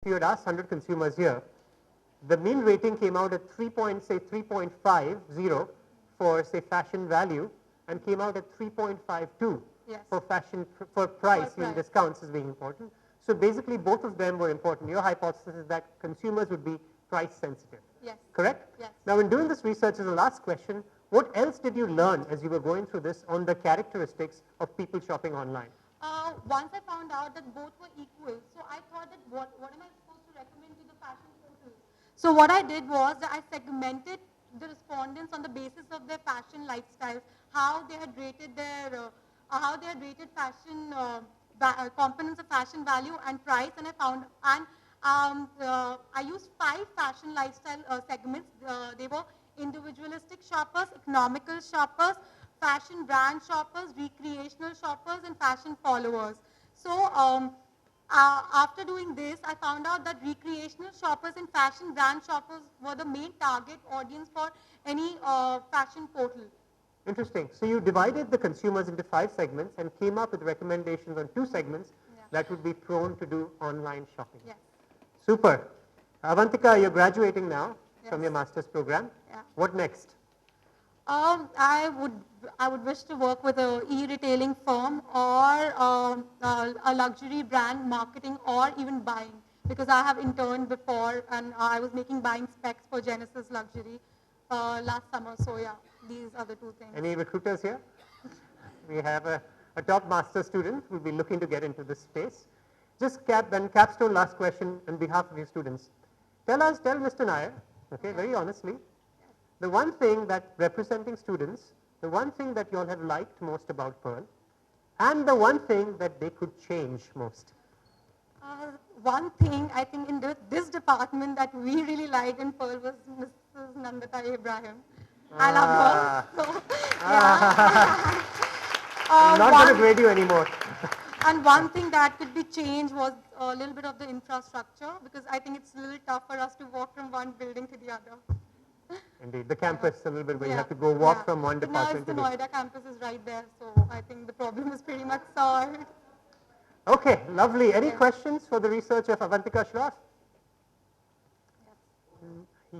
if you had asked 100 consumers here, the mean rating came out at 3.50 for say fashion value, and came out at 3.52 for fashion for price, even discounts as being important. So basically both of them were important. Your hypothesis is that consumers would be price sensitive. Yes. Correct? Yes. Now in doing this research, as a last question, what else did you learn as you were going through this on the characteristics of people shopping online? Once I found out that both were equal, so I thought that what am I supposed to recommend to the fashion portals? So what I did was that I segmented the respondents on the basis of their fashion lifestyles, how they had rated their, fashion components of fashion value and price, and I found, and I used 5 fashion lifestyle segments. They were individualistic shoppers, economical shoppers, fashion brand shoppers, recreational shoppers, and fashion followers. So after doing this, I found out that recreational shoppers and fashion brand shoppers were the main target audience for any fashion portal. Interesting. So you divided the consumers into 5 segments and came up with recommendations on 2 segments that would be prone to do online shopping. Yes. Super. Avantika, you're graduating now from your master's program. Yeah. What next? I would wish to work with a e-retailing firm or a luxury brand marketing or even buying, because I have interned before and I was making buying specs for Genesis Luxury last summer. So yeah, these are the 2 things. Any recruiters here? We have a top master student who will be looking to get into this space. Just capstone last question on behalf of your students. Tell Mr. Nair, okay, very honestly, the one thing that representing students, the one thing that you all have liked most about Pearl, and the one thing that they could change most. One thing I think in this department that we really liked in Pearl was Mrs. Nandita Ibrahim. I love her. So, yeah. I'm not going to grade you anymore. And one thing that could be changed was a little bit of the infrastructure, because I think it's a little tough for us to walk from one building to the other. Indeed, the campus a little bit where you have to go walk from one department to the other. Now the Noida campus is right there, so I think the problem is pretty much solved. Okay, lovely. Any questions for the research of Avantika Shroff?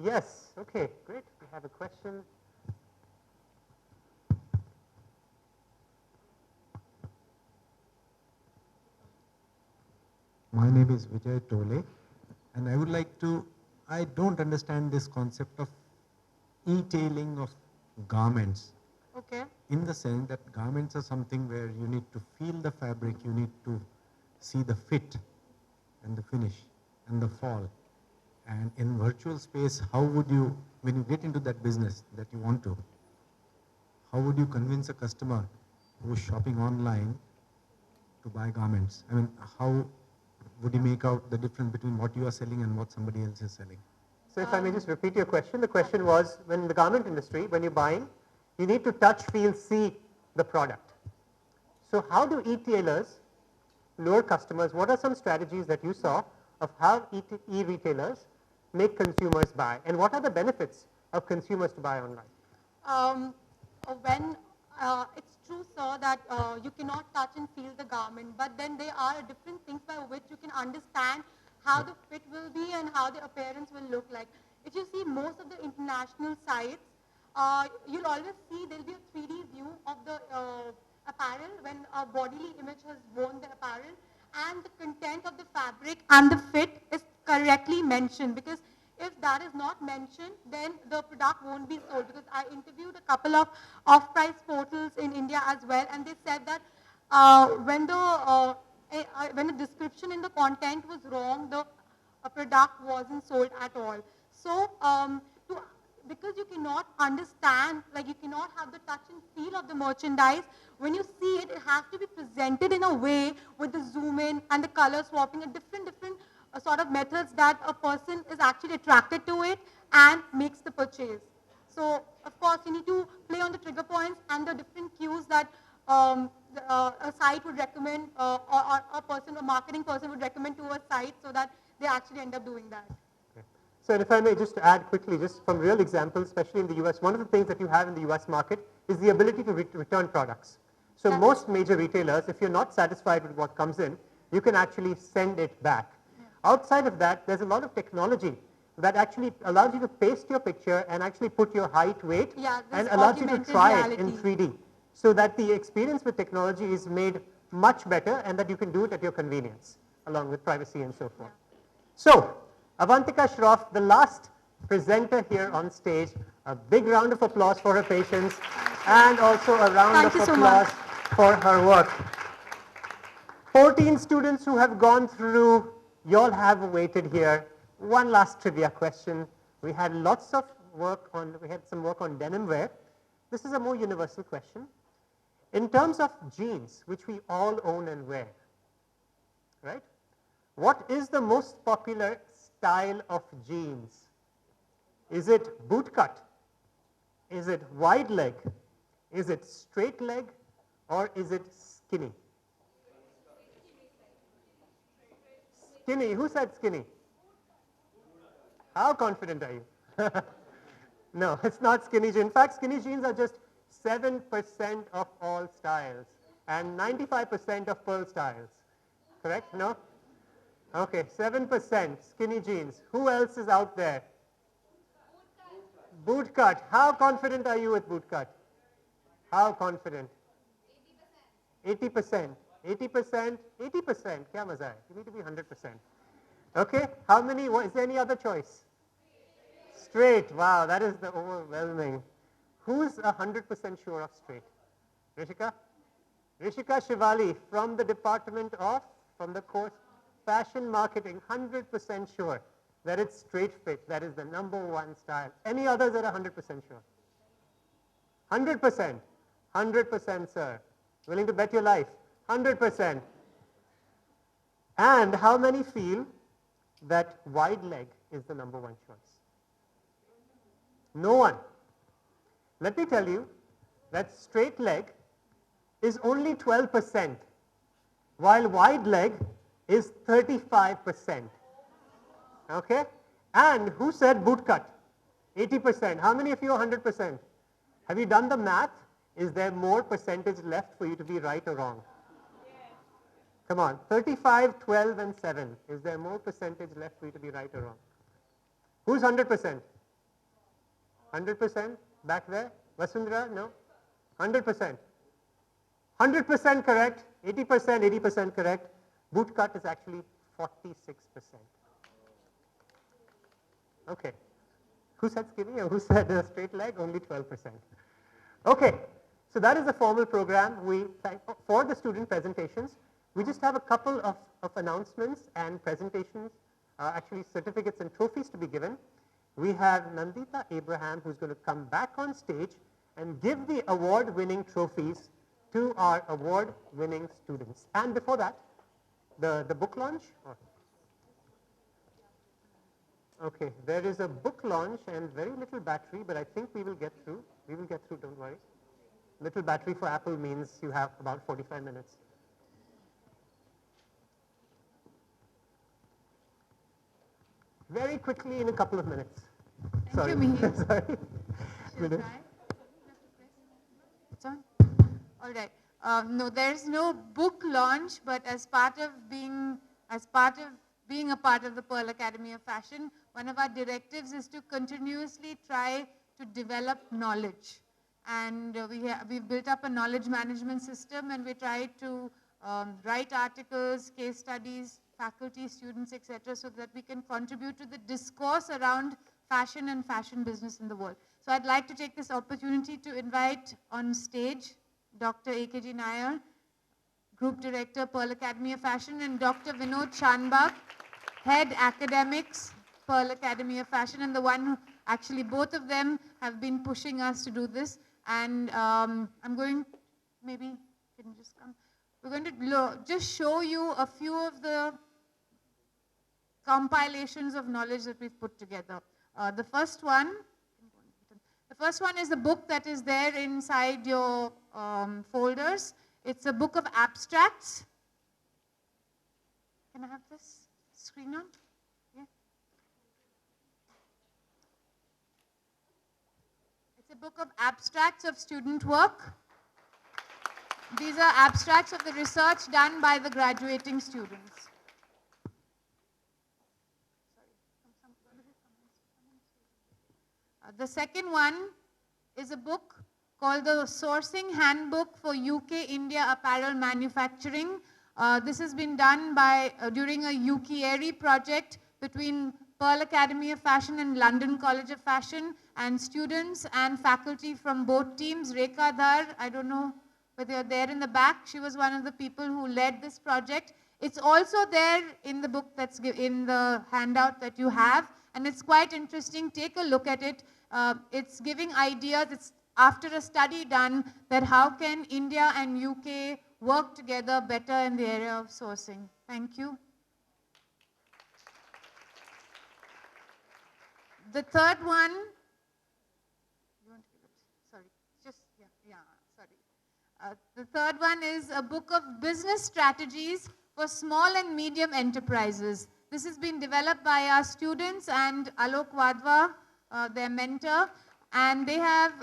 Yes. Okay, great. We have a question. My name is Vijay Tole, and I would like to, I don't understand this concept of e-tailing of garments. Okay. In the sense that garments are something where you need to feel the fabric, you need to see the fit and the finish and the fall. And in virtual space, how would you, when you get into that business that you want to, how would you convince a customer who is shopping online to buy garments? I mean, how would you make out the difference between what you are selling and what somebody else is selling? So if I may just repeat your question, the question was, when the garment industry, when you're buying, you need to touch, feel, see the product. So how do e-tailers lure customers? What are some strategies that you saw of how e-retailers make consumers buy? And what are the benefits of consumers to buy online? It's true, sir, that you cannot touch and feel the garment, but then there are different things by which you can understand how the fit will be and how the appearance will look like. If you see most of the international sites, you'll always see there'll be a 3D view of the apparel when a bodily image has worn the apparel, and the content of the fabric and the fit is correctly mentioned, because if that is not mentioned, then the product won't be sold. Because I interviewed a couple of off-price portals in India as well, and they said that when the description in the content was wrong, the product wasn't sold at all. So because you cannot understand, like you cannot have the touch and feel of the merchandise, when you see it, it has to be presented in a way with the zoom in and the color swapping and different sort of methods that a person is actually attracted to it and makes the purchase. So of course you need to play on the trigger points and the different cues that a site would recommend or a marketing person would recommend to a site, so that they actually end up doing that. Okay. So if I may just add quickly, just from real examples, especially in the US, one of the things that you have in the US market is the ability to return products. So most major retailers, if you're not satisfied with what comes in, you can actually send it back. Outside of that, there's a lot of technology that actually allows you to paste your picture and actually put your height, weight, Yeah, and this allows you to augmented try it in reality. 3D, so that the experience with technology is made much better and that you can do it at your convenience, along with privacy and so forth. So, Avantika Shroff, the last presenter here on stage, a big round of applause for her patience and also a round Thank of you so applause much. for her work. 14 students who have gone through, you all have waited here. One last trivia question. We had lots of work on, we had some work on denim wear. This is a more universal question. In terms of jeans, which we all own and wear, right? What is the most popular style of jeans? Is it boot cut? Is it wide leg? Is it straight leg? Or is it skinny? Skinny. Who said skinny? How confident are you? No, it's not skinny jeans. In fact, skinny jeans are just 7% of all styles and 95% of pearl styles. Correct? No? Okay, 7% skinny jeans. Who else is out there? Boot cut. How confident are you with boot cut? How confident? 80%. 80%. 80%. Kya maza hai? You need to be 100%. Okay. How many? Is there any other choice? Straight. Wow, that is the overwhelming. Who's 100% sure of straight? Rishika? Rishika Shivali from the department of, from the course, fashion marketing, 100% sure that it's straight fit. That is the #1 style. Any others that are 100% sure? 100%. 100%, sir. Willing to bet your life? 100%. And how many feel that wide leg is the #1 choice? No one. Let me tell you that straight leg is only 12%, while wide leg is 35%. Okay? And who said boot cut? 80%. How many of you are 100%? Have you done the math? Is there more percentage left for you to be right or wrong? Yes. Come on. 35, 12, and 7. Is there more percentage left for you to be right or wrong? Who's 100%? 100%? Back there? Vasundhara? No? 100%. 100% correct. 80%, 80% correct. Boot cut is actually 46%. Okay. Who said skinny or who said straight leg? Only 12%. Okay. So that is the formal program. For the student presentations, we just have a couple of announcements and presentations, actually certificates and trophies to be given. We have Nandita Abraham, who's going to come back on stage and give the award-winning trophies to our award-winning students. And before that, the book launch? Okay, there is a book launch and very little battery, but I think we will get through. We will get through, don't worry. Little battery for Apple means you have about 45 minutes. Very quickly in a couple of minutes. Thank you, Mihir. Sorry. Should I try? It's on? All right. No, there's no book launch, but as part of being a part of the Pearl Academy of Fashion, one of our directives is to continuously try to develop knowledge. And we've built up a knowledge management system, and we try to write articles, case studies, faculty, students, etc., so that we can contribute to the discourse around fashion and fashion business in the world. So I'd like to take this opportunity to invite on stage Dr. AKG Nair, Group Director, Pearl Academy of Fashion, and Dr. Vinod Chanbak, Head Academics, Pearl Academy of Fashion, and the one who actually both of them have been pushing us to do this. And I'm going, maybe, can you just come? We're going to just show you a few of the compilations of knowledge that we've put together. The first one is the book that is there inside your folders. It's a book of abstracts. Can I have this screen on? Yeah. It's a book of abstracts of student work. These are abstracts of the research done by the graduating students. The second one is a book called the Sourcing Handbook for UK-India Apparel Manufacturing. This has been done by during a UKERI project between Pearl Academy of Fashion and London College of Fashion, and students and faculty from both teams. Rekha Dhar, I don't know whether you're there in the back, she was one of the people who led this project. It's also there in the book that's in the handout that you have, and it's quite interesting. Take a look at it. It's giving ideas. It's after a study done that how can India and UK work together better in the area of sourcing. Thank you. The third one, you want to give it? Sorry, just, sorry. The third one is a book of business strategies for small and medium enterprises. This has been developed by our students and Alok Wadhwa, their mentor, and they have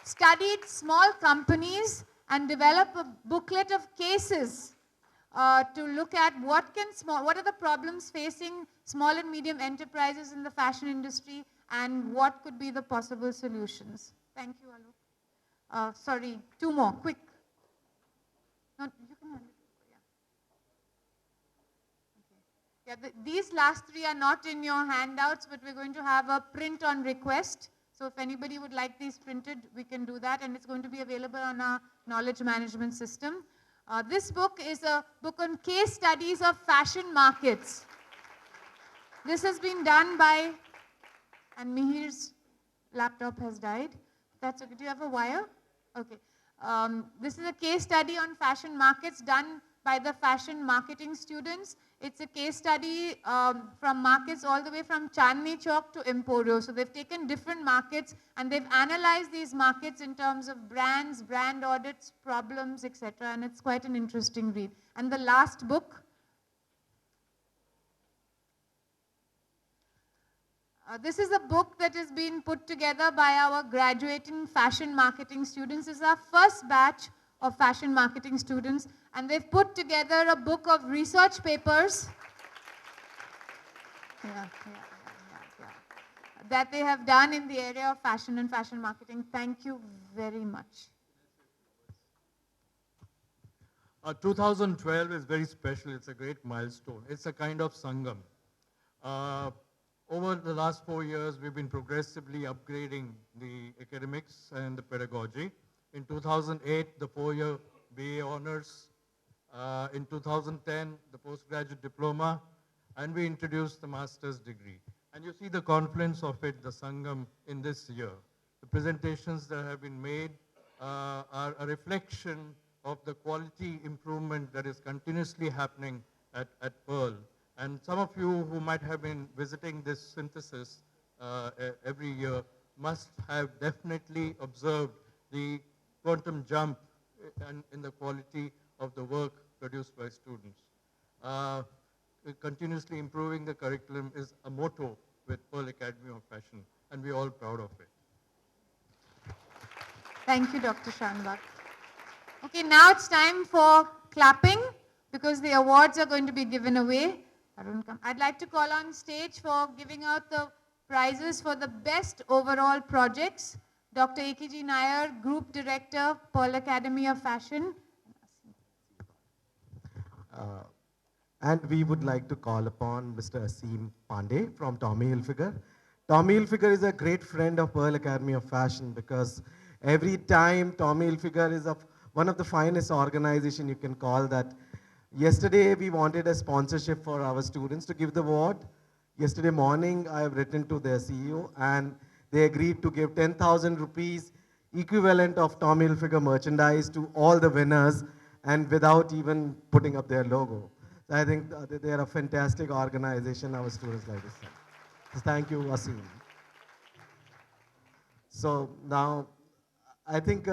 studied small companies and developed a booklet of cases to look at what are the problems facing small and medium enterprises in the fashion industry and what could be the possible solutions. Thank you, Alok. Sorry, two more, quick. No, you can handle it. Yeah. Okay. Yeah, these last three are not in your handouts, but we're going to have a print on request. So if anybody would like these printed, we can do that, and it's going to be available on our knowledge management system. This book is a book on case studies of fashion markets. This has been done by, and Mihir's laptop has died. That's okay. Do you have a wire? Okay. This is a case study on fashion markets done by the fashion marketing students. It's a case study from markets all the way from Chandni Chowk to Emporio. So they've taken different markets and they've analyzed these markets in terms of brands, brand audits, problems, etc. And it's quite an interesting read. And the last book, this is a book that has been put together by our graduating fashion marketing students. This is our first batch of fashion marketing students, and they've put together a book of research papers that they have done in the area of fashion and fashion marketing. Thank you very much. 2012 is very special. It's a great milestone. It's a kind of sangam. Over the last 4 years, we've been progressively upgrading the academics and the pedagogy. In 2008, the 4-year BA honors. In 2010, the postgraduate diploma. And we introduced the master's degree. And you see the confluence of it, the Sangam, in this year. The presentations that have been made are a reflection of the quality improvement that is continuously happening at Pearl. And some of you who might have been visiting this synthesis every year must have definitely observed the quantum jump in the quality of the work produced by students. Continuously improving the curriculum is a motto with Pearl Academy of Fashion, and we're all proud of it. Thank you, Dr. Shanbhag. Okay, now it's time for clapping because the awards are going to be given away. I'd like to call on stage for giving out the prizes for the best overall projects. Dr. A.K.G. Nair, Group Director, Pearl Academy of Fashion. And we would like to call upon Mr. Aseem Pandey from Tommy Hilfiger. Tommy Hilfiger is a great friend of Pearl Academy of Fashion because every time Tommy Hilfiger is one of the finest organizations you can call that. Yesterday, we wanted a sponsorship for our students to give the award. Yesterday morning, I have written to their CEO and they agreed to give 10,000 rupees equivalent of Tommy Hilfiger merchandise to all the winners and without even putting up their logo. So I think they are a fantastic organization, our students like this. So thank you, Aseem. So now, I think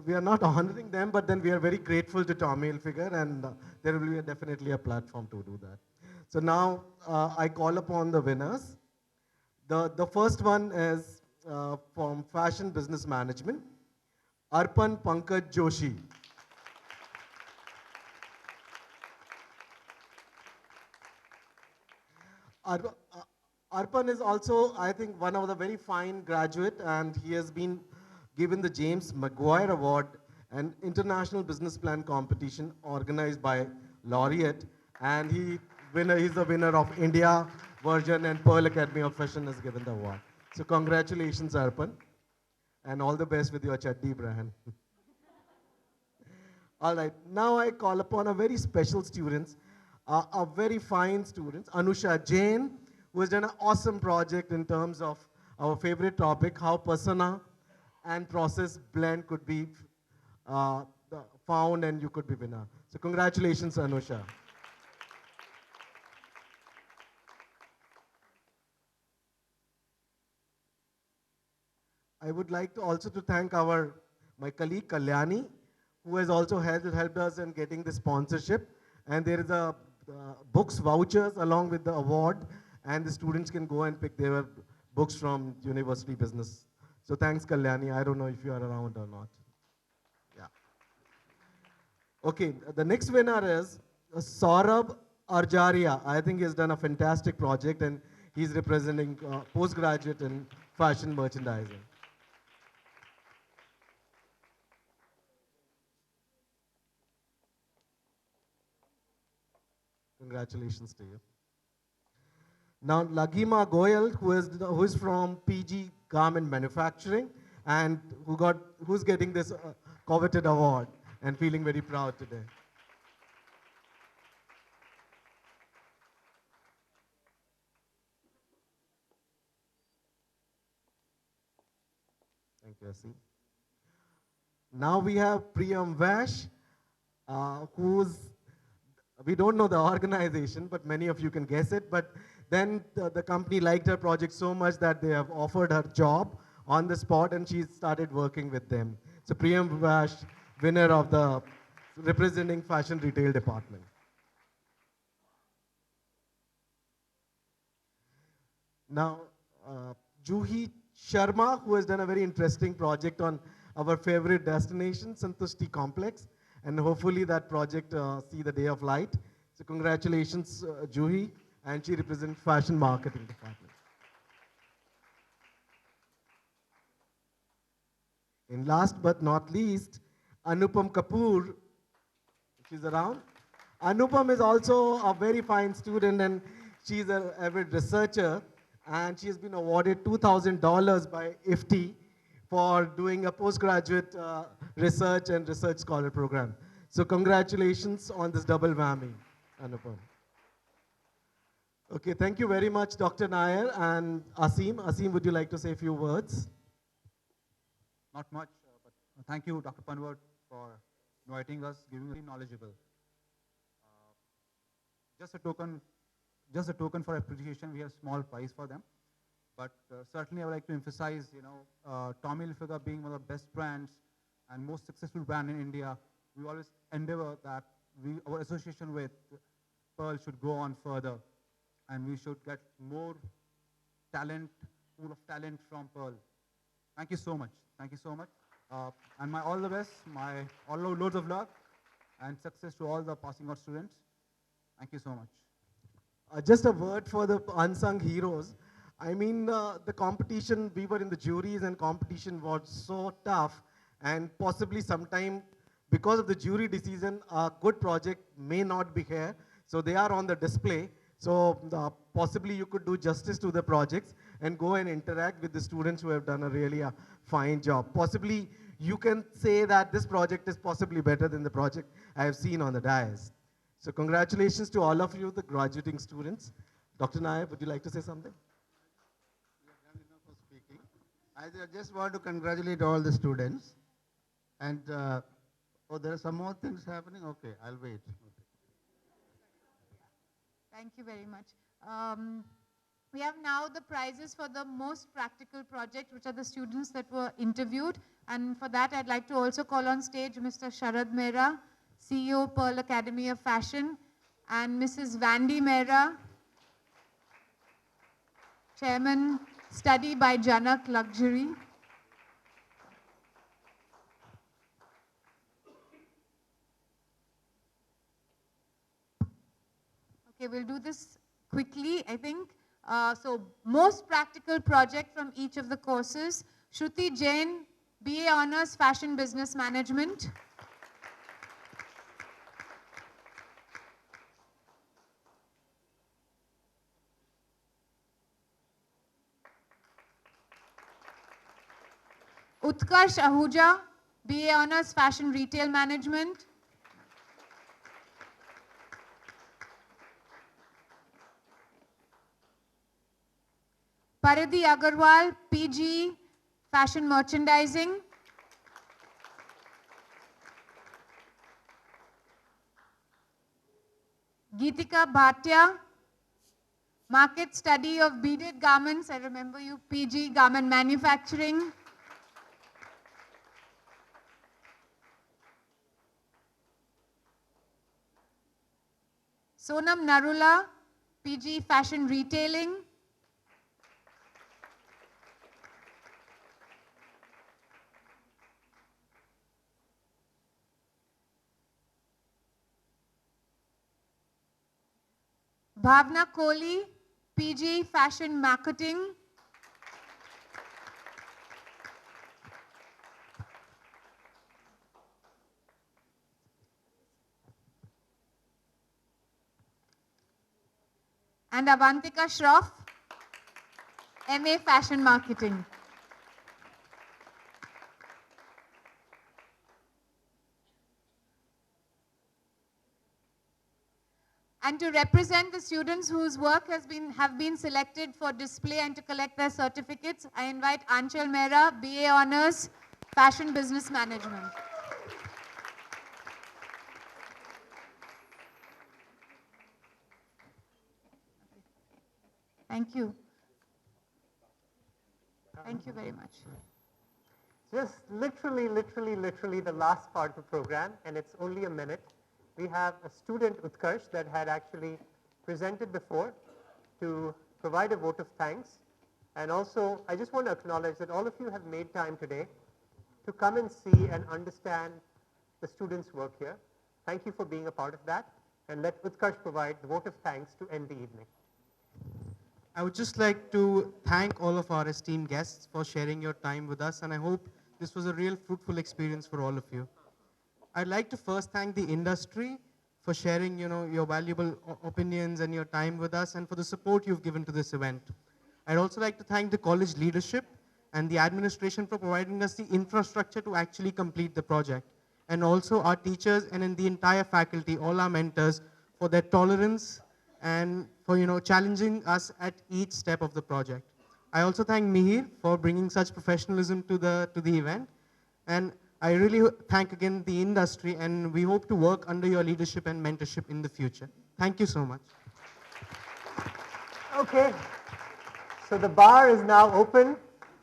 we are not honoring them, but then we are very grateful to Tommy Hilfiger, and there will be definitely a platform to do that. So now I call upon the winners. The first one is from Fashion Business Management, Arpan Pankaj Joshi. Arpan is also, I think, one of the very fine graduate, and he has been given the James Maguire Award, an international business plan competition organized by Laureate, and he's the winner of India version, and Pearl Academy of Fashion has given the award. So congratulations, Arpan, and all the best with your chutney brand. All right, now I call upon a very special student, a very fine student, Anusha Jain, who has done an awesome project in terms of our favorite topic, how persona and process blend could be uh, found and you could be winner. So congratulations, Anusha. I would like to also to thank my colleague Kalyani, who has also helped us in getting the sponsorship. And there is a books vouchers along with the award, and the students can go and pick their books from University Business. So thanks, Kalyani. I don't know if you are around or not. Yeah. Okay, the next winner is Saurabh Arjaria. I think he's done a fantastic project, and he's representing postgraduate in fashion merchandising. Congratulations to you. Now, Lagima Goyal, who is from PG Garment Manufacturing, and who's getting this coveted award and feeling very proud today. Thank you, Asi. Now we have Priyam Vash, we don't know the organization, but many of you can guess it. But then the company liked her project so much that they have offered her job on the spot, and she started working with them. So Priyam Vash, winner of the representing fashion retail department. Now, Juhi Sharma, who has done a very interesting project on our favorite destination, Santushti Complex, and hopefully that project see the day of light. So congratulations, Juhi, and she represents fashion marketing department. And last but not least, Anupam Kapoor, she's around. Anupam is also a very fine student, and she's an avid researcher, and she has been awarded $2,000 by IFTI for doing a postgraduate research and research scholar program. So congratulations on this double whammy, Anupam. Okay, thank you very much, Dr. Nair and Asim. Asim, would you like to say a few words? Not much, but thank you, Dr. Panwar, for inviting us, giving us knowledgeable. Just a token for appreciation. We have small prize for them, but certainly I would like to emphasize, Tommy Hilfiger being one of the best brands and most successful brand in India. We always endeavor that our association with Pearl should go on further, and we should get more pool of talent from Pearl. Thank you so much. Thank you so much. And my all the best, loads of luck and success to all the passing out students. Thank you so much. Just a word for the unsung heroes. I mean, the competition, we were in the juries and competition was so tough, and possibly sometime because of the jury decision, a good project may not be here. So they are on the display. So possibly you could do justice to the projects and go and interact with the students who have done a really fine job. Possibly you can say that this project is possibly better than the project I have seen on the dais. So congratulations to all of you, the graduating students. Dr. Nair, would you like to say something? I just want to congratulate all the students. And, there are some more things happening? Okay, I'll wait. Okay. Thank you very much. We have now the prizes for the most practical project, which are the students that were interviewed. And for that, I'd like to also call on stage Mr. Sharad Mehra, CEO, Pearl Academy of Fashion, and Mrs. Vandy Mehra, Chairman, Study by Janak Luxury. Okay, we'll do this quickly, I think. So most practical project from each of the courses. Shruti Jain, BA Honors Fashion Business Management. Utkarsh Ahuja, BA Honors Fashion Retail Management. Paridhi Agarwal, PG Fashion Merchandising. Geetika Bhatia, Market Study of Beaded Garments. I remember you, PG Garment Manufacturing. Sonam Narula, PG Fashion Retailing. Bhavna Kohli, PG Fashion Marketing. And Avantika Shroff, MA Fashion Marketing. And to represent the students whose work have been selected for display and to collect their certificates, I invite Anchal Mehra, BA Honors, Fashion Business Management. Thank you. Thank you very much. Just literally the last part of the program, and it's only a minute. We have a student, Utkarsh, that had actually presented before to provide a vote of thanks. And also, I just want to acknowledge that all of you have made time today to come and see and understand the students' work here. Thank you for being a part of that. And let Utkarsh provide the vote of thanks to end the evening. I would just like to thank all of our esteemed guests for sharing your time with us, and I hope this was a real fruitful experience for all of you. I'd like to first thank the industry for sharing, your valuable opinions and your time with us, and for the support you've given to this event. I'd also like to thank the college leadership and the administration for providing us the infrastructure to actually complete the project, and also our teachers and in the entire faculty, all our mentors, for their tolerance and for challenging us at each step of the project. I also thank Mihir for bringing such professionalism to the event, and I really thank again the industry, and we hope to work under your leadership and mentorship in the future. Thank you so much. Okay, so the bar is now open.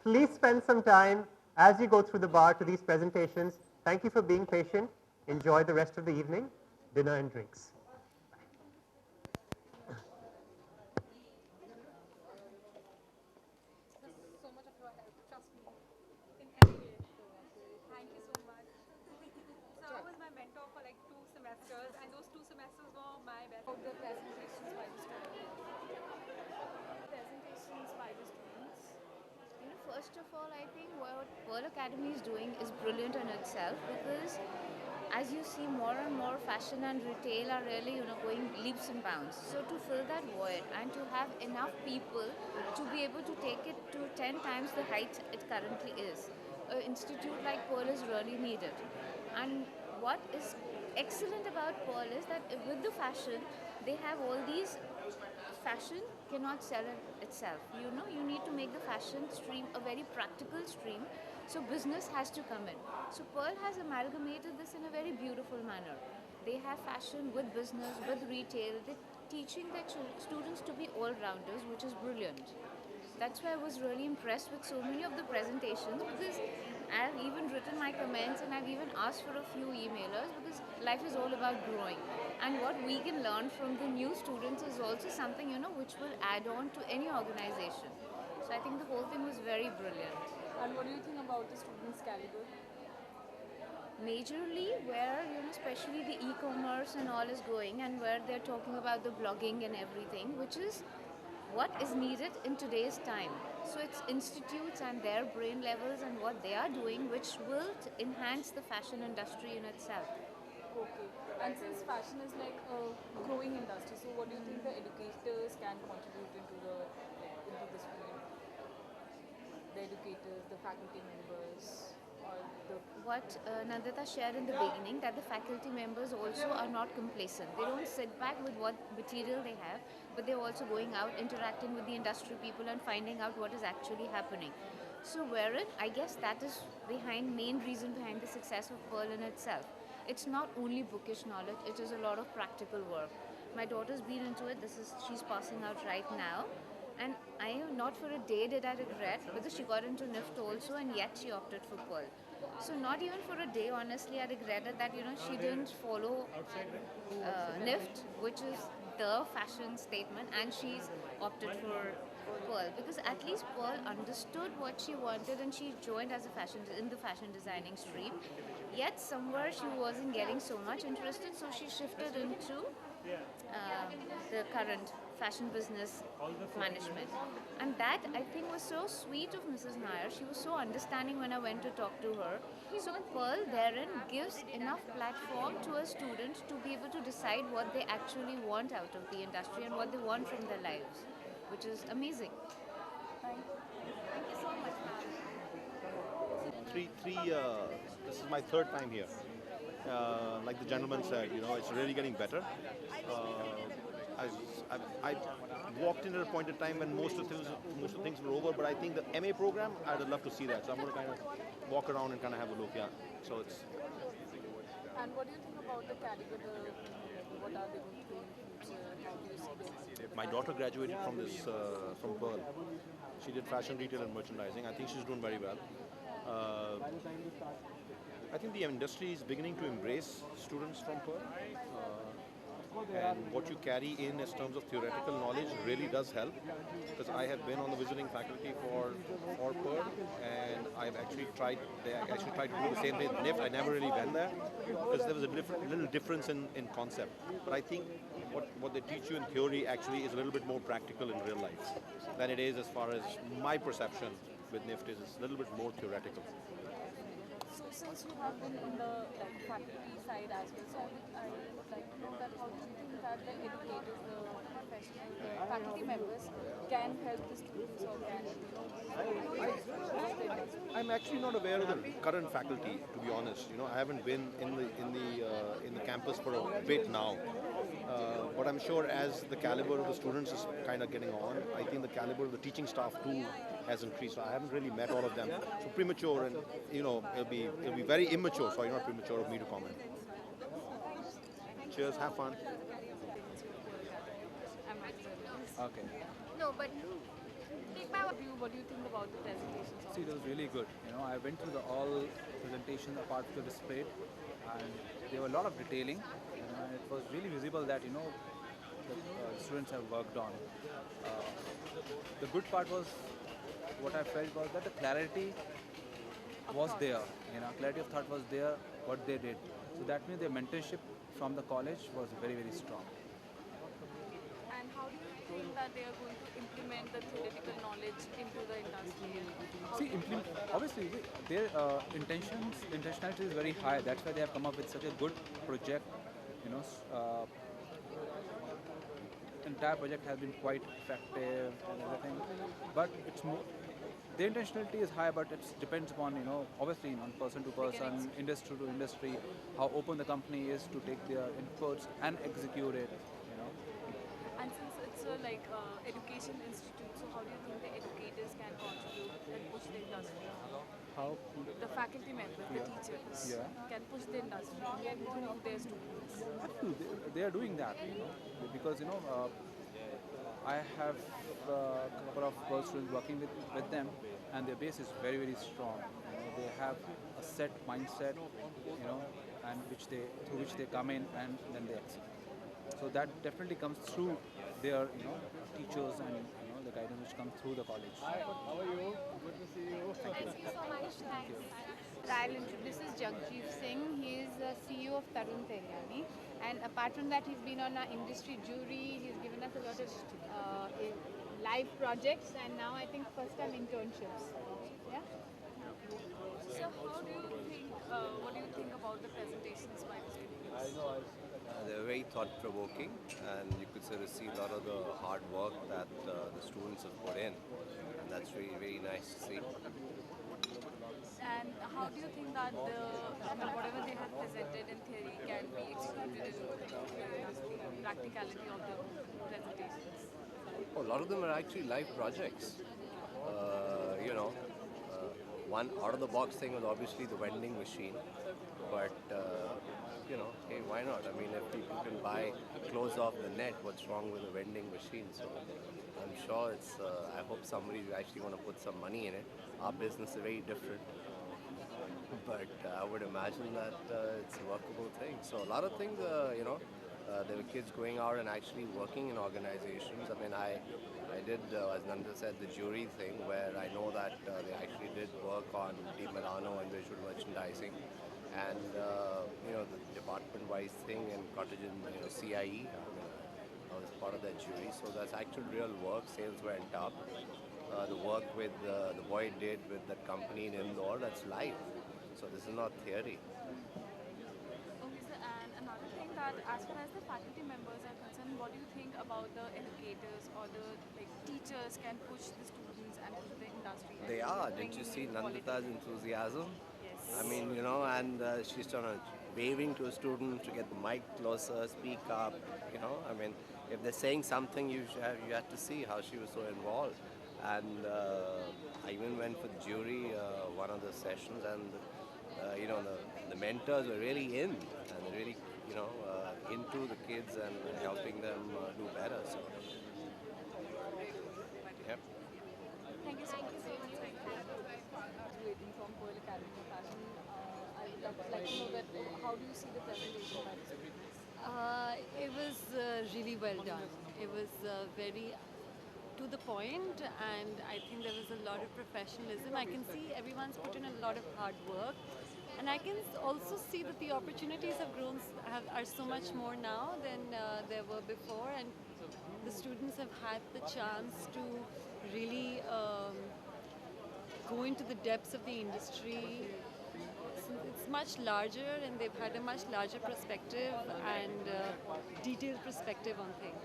Please spend some time as you go through the bar to these presentations. Thank you for being patient. Enjoy the rest of the evening, dinner and drinks. First of all, I think what Pearl Academy is doing is brilliant in itself, because as you see, more and more fashion and retail are really going leaps and bounds. So to fill that void and to have enough people to be able to take it to 10 times the height it currently is, an institute like Pearl is really needed. And what is excellent about Pearl is that with the fashion, they have all these. Fashion cannot sell itself. You need to make the fashion stream a very practical stream. So business has to come in. So Pearl has amalgamated this in a very beautiful manner. They have fashion with business, with retail. They're teaching their students to be all-rounders, which is brilliant. That's why I was really impressed with so many of the presentations, because I've even written my comments and I've even asked for a few emailers, because life is all about growing. And what we can learn from the new students is also something, which will add on to any organization. So I think the whole thing was very brilliant. And what do you think about the students' caliber? Majorly where, especially the e-commerce and all is going, and where they're talking about the blogging and everything, which is what is needed in today's time. So it's institutes and their brain levels and what they are doing which will enhance the fashion industry in itself. Okay. And since fashion is like a growing industry, so what do you think the educators can contribute into the into this field? The educators, the faculty members, or the What Nandita shared in the beginning, that the faculty members also are not complacent. They don't sit back with what material they have, but they're also going out, interacting with the industry people and finding out what is actually happening. So wherein, I guess that is main reason behind the success of Pearl in itself. It's not only bookish knowledge, it is a lot of practical work. My daughter's been into it, she's passing out right now. And I am not for a day did I regret, because she got into NIFT also and yet she opted for Pearl. So not even for a day, honestly, I regretted that, she didn't follow NIFT, which is the fashion statement, and she's opted for Pearl. Because at least Pearl understood what she wanted and she joined as in the fashion designing stream. Yet somewhere she wasn't getting so much interested, so she shifted into the current fashion business management. And that I think was so sweet of Mrs. Nair. She was so understanding when I went to talk to her. So Pearl therein gives enough platform to a student to be able to decide what they actually want out of the industry and what they want from their lives, which is amazing. thank Thank you so much, ma'am. This is my third time here. Like the gentleman said, it's really getting better. I walked in at a point in time when most of the things were over, but I think the MA program, I'd love to see that. So I'm going to kind of walk around and kind of have a look. Yeah. So it's. And what do you think about the caliber? What are they going to do in future? How do you see them? My daughter graduated from Pearl. She did fashion retail and merchandising. I think she's doing very well. I think the industry is beginning to embrace students from Pearl. And what you carry in as terms of theoretical knowledge really does help, because I have been on the visiting faculty for Pearl, and they actually tried to do the same thing with NIFT. I never really went there because there was a little difference in concept. But I think what they teach you in theory actually is a little bit more practical in real life than it is, as far as my perception with NIFT is. It's a little bit more theoretical. So since you have been in the faculty side as well, so I would like to know that how do you think that the educators, the professionals, the faculty members can help the students or can I'm actually not aware of the current faculty, to be honest. I haven't been in the campus for a bit now. But I'm sure as the caliber of the students is kind of getting on, I think the caliber of the teaching staff too has increased. So I haven't really met all of them. So premature, and it'll be very immature. Sorry, not premature of me to comment. Cheers, have fun. Okay. No, but what do you think about the presentations? See, it was really good. I went through all presentations apart from the display, and there were a lot of detailing. And it was really visible that the students have worked on. The good part was, what I felt was that the clarity was there. Clarity of thought was there. What they did. So that means their mentorship from the college was very, very strong. And how do you think that they are going to implement the theoretical knowledge into the industry? See, obviously, their intentionality is very high. That's why they have come up with such a good project. Entire project has been quite effective and everything. But it's more, the intentionality is high, but it depends upon, obviously, on person to person, industry to industry, how open the company is to take their inputs and execute it. And since it's a education institute, so how do you think the educators can contribute and push the industry? How? The faculty members, the teachers, can push the industry and through their students. Absolutely, they are doing that, because I have a couple of Pearl students working with them, and their base is very, very strong. They have a set mindset, and through which they come in and then they execute. So that definitely comes through their, teachers and the guidance which comes through the college. Hi, how are you? Good to see you. Thank you so much. Thanks. I'll introduce Jagjeev Singh. He is the CEO of Tarun Teryani, and apart from that, he's been on our industry jury. He's given us a lot of live projects, and now I think first time internships. Yeah. So how do you think, what do you think about the presentations by the students? They're very thought-provoking, and you could sort of see a lot of the hard work that the students have put in, and that's really, very nice to see. And how do you think that whatever they have presented in theory can be executed in the practicality of the presentations? Oh, a lot of them are actually live projects. You know, one out-of-the-box thing was obviously the vending machine, but you know, hey, why not? I mean, if people can buy clothes off the net, what's wrong with a vending machine? So I'm sure it's, I hope somebody actually want to put some money in it. Our business is very different, but I would imagine that it's a workable thing. So a lot of things, you know, there were kids going out and actually working in organizations. I mean, I did, as Nanda said, the jury thing, where I know that they actually did work on Di Milano and visual merchandising. And, you know, the department-wise thing in Cottage and CIE, I was part of that jury. So that's actual real work. Sales went up. The work with the boy did with that company in Indore, that's live. So this is not theory. Okay, sir, and another thing that as far as the faculty members are concerned, what do you think about the educators or the teachers can push the students and push the industry? They are. Didn't you see Nandita's enthusiasm? Yes. I mean, you know, and she's waving to a student to get the mic closer, speak up, you know. I mean, if they're saying something, you have to see how she was so involved. And I even went for the jury one of the sessions, and you know, the mentors were really in, and they're really, you know, into the kids and helping them do better. So, yep. Thank you so much. Graduating from Pearl Academy of Fashion, I would like to know that how do you see the presentation by the students? It was really well done. It was very to the point, and I think there was a lot of professionalism. I can see everyone's put in a lot of hard work, and I can also see that the opportunities have grown, are so much more now than there were before, and the students have had the chance to really go into the depths of the industry. It's much larger, and they've had a much larger perspective and detailed perspective on things.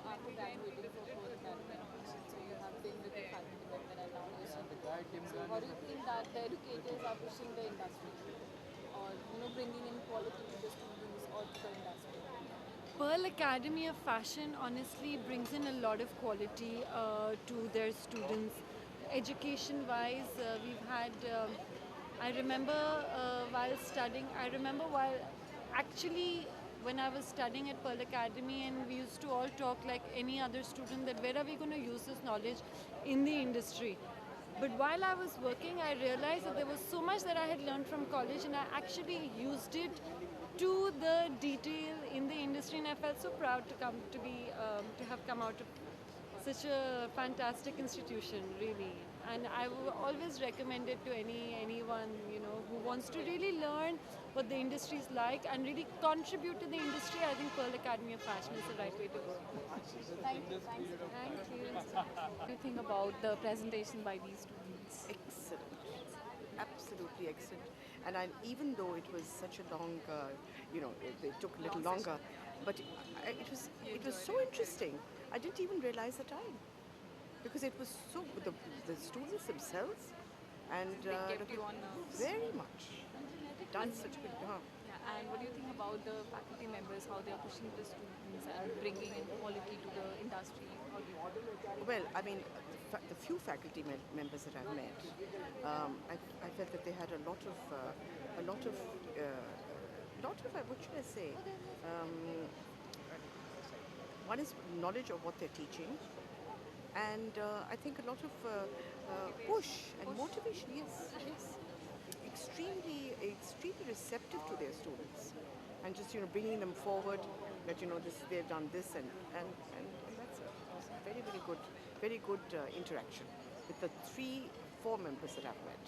After graduating from Pearl Academy of Fashion, so you have been with the faculty member and now you're so how do you think that the educators are pushing the industry or bringing in quality to the students or to the industry? Pearl Academy of Fashion honestly brings in a lot of quality to their students. Education-wise, we've had, I remember actually when I was studying at Pearl Academy, and we used to all talk like any other student that where are we going to use this knowledge in the industry. But while I was working, I realized that there was so much that I had learned from college, and I actually used it to the detail in the industry, and I felt so proud to have come out of such a fantastic institution, really. And I will always recommend it to anyone who wants to really learn what the industry is like and really contribute to the industry. I think Pearl Academy of Fashion is the right way to go. Thank you. Thank you. What do you think about the presentation by these students? Excellent, absolutely excellent. And even though it was such a long, it took a little longer, but it was so interesting. I didn't even realize the time because it was so the students themselves and They kept you on very much done such a good job. Yeah, and what do you think about the faculty members, how they are pushing the students and bringing in quality to the industry? How do you Well, I mean, the few faculty members that I've met, I felt that they had a lot of what should I say? One is knowledge of what they're teaching, and I think a lot of push and motivation. Yes, extremely receptive to their students, and just bringing them forward. That they've done this, and that's a very good interaction with the 3-4 members that I've met.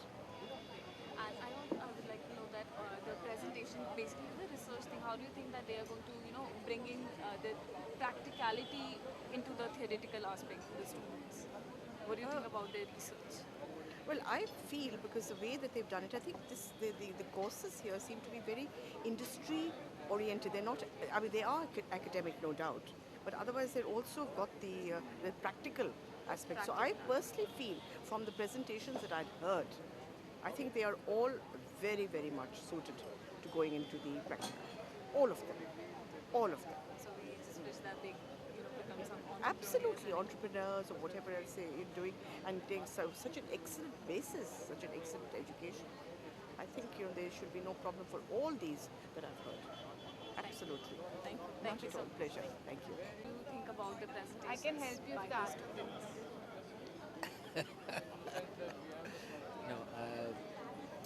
And I would like, that the presentation, basically the research thing, how do you think that they are going to, bring in the practicality into the theoretical aspect for the students? What do you think about their research? Well, I feel because the way that they've done it, I think the courses here seem to be very industry oriented. They're not, I mean, they are academic, no doubt, but otherwise they've also got the practical aspect. So I personally feel from the presentations that I'd heard, I think they are all very, very much suited to going into the practical. All of them. All of them. So we just wish that they, become some Absolutely, entrepreneurs or whatever else they're doing, and take such an excellent basis, such an excellent education. I think there should be no problem for all these that I've heard. Absolutely. Thank you Not so at all. much. Pleasure. Thank you. What do you think about the presentations? I can help you by the start. students? No,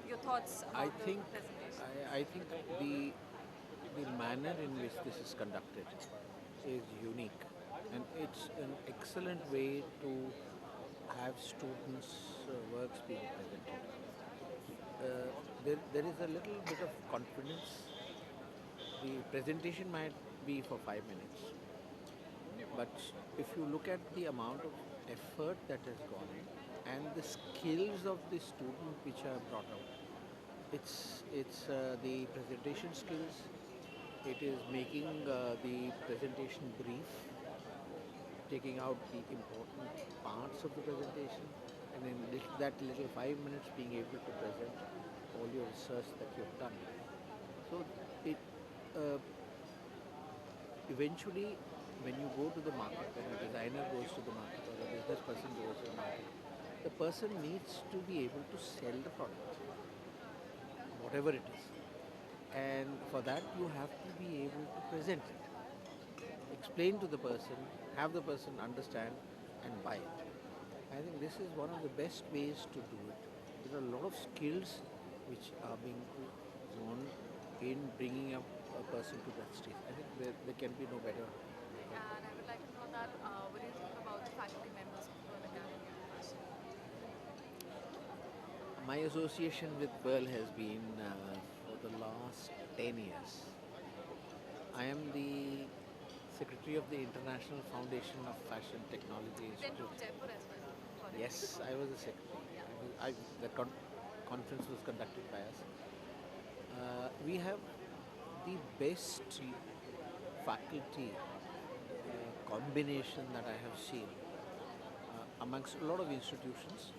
Your thoughts about I the think presentation? I think the manner in which this is conducted is unique, and it's an excellent way to have students' works being presented. There is a little bit of confidence. The presentation might be for 5 minutes, but if you look at the amount of effort that has gone in and the skills of the student which are brought out, it's the presentation skills. It is making the presentation brief, taking out the important parts of the presentation, and in that little 5 minutes being able to present all your research that you've done. So it eventually, when you go to the market, when a designer goes to the market or a business person goes to the market, the person needs to be able to sell the product, whatever it is. And for that, you have to be able to present it, explain to the person, have the person understand and buy it. I think this is one of the best ways to do it. There are a lot of skills which are being on in bringing up a person to that stage. I think there can be no better. And I would like to know that, what do you think about the faculty members of Pearl Academy of Fashion? My association with Pearl has been for the last 10 years. I am the secretary of the International Foundation of Fashion Technology Then from Institute. Jaipur as well. Correct? Yes, I was the secretary. The conference was conducted by us. We have the best faculty combination that I have seen amongst a lot of institutions.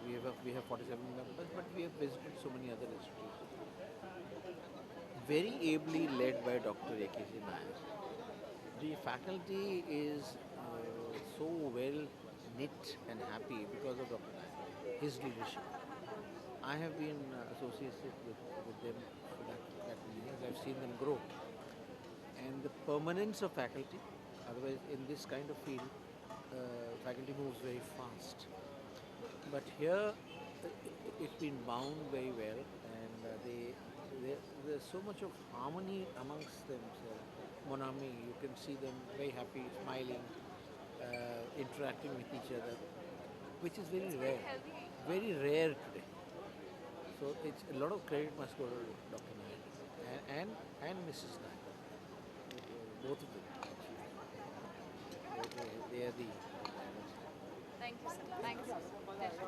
We have 47 members, but we have visited so many other institutions. Very ably led by Dr. A.K.G. Nair. The faculty is so well knit and happy because of Dr. Nair, his leadership. I have been associated with them for that many years. I've seen them grow. And the permanence of faculty, otherwise in this kind of field, faculty moves very fast. But here, it's been bound very well, and there's so much of harmony amongst themselves. Monami, you can see them very happy, smiling, interacting with each other, which is very rare. Very rare today. So it's a lot of credit must go to Dr. Nair and Mrs. Nair. Both of them, actually. They are the... Thank you, sir. Thank you, sir. Pleasure.